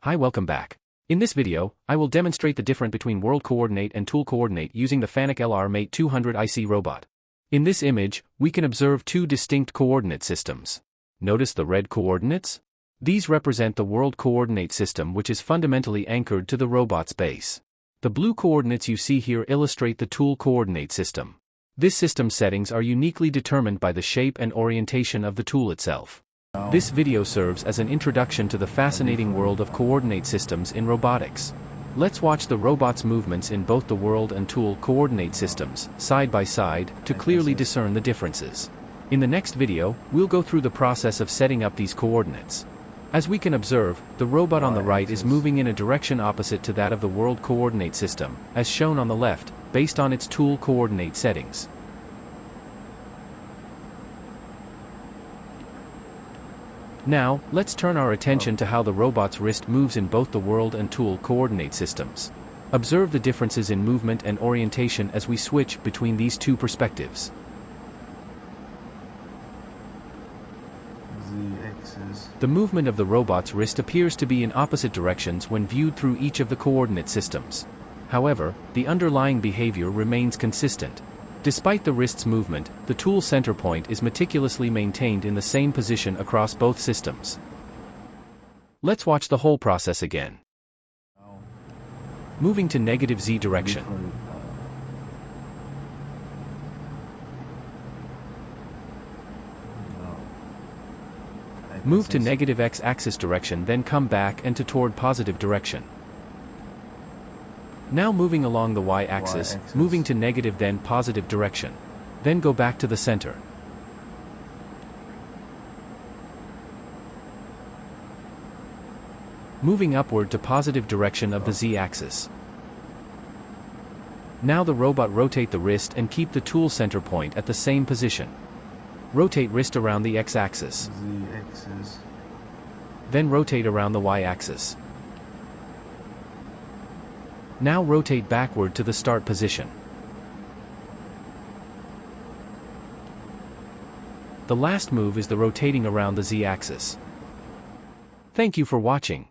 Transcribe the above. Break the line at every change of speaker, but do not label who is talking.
Hi, welcome back. In this video, I will demonstrate the difference between world coordinate and tool coordinate using the FANUC LR Mate 200 IC robot. In this image, we can observe two distinct coordinate systems. Notice the red coordinates? These represent the world coordinate system, which is fundamentally anchored to the robot's base. The blue coordinates you see here illustrate the tool coordinate system. This system's settings are uniquely determined by the shape and orientation of the tool itself. This video serves as an introduction to the fascinating world of coordinate systems in robotics. Let's watch the robot's movements in both the world and tool coordinate systems, side by side, to clearly discern the differences. In the next video, we'll go through the process of setting up these coordinates. As we can observe, the robot on the right is moving in a direction opposite to that of the world coordinate system, as shown on the left, based on its tool coordinate settings. Now, let's turn our attention to how the robot's wrist moves in both the world and tool coordinate systems. Observe the differences in movement and orientation as we switch between these two perspectives. The movement of the robot's wrist appears to be in opposite directions when viewed through each of the coordinate systems. However, the underlying behavior remains consistent. Despite the wrist's movement, the tool center point is meticulously maintained in the same position across both systems. Let's watch the whole process again. Moving to negative Z direction. Move to negative X axis direction, then come back and toward positive direction. Now moving along the y-axis, moving to negative then positive direction. Then go back to the center. Moving upward to positive direction of the z-axis. Now the robot rotate the wrist and keep the tool center point at the same position. Rotate wrist around the x-axis. Then rotate around the y-axis. Now rotate backward to the start position. The last move is the rotating around the z-axis. Thank you for watching.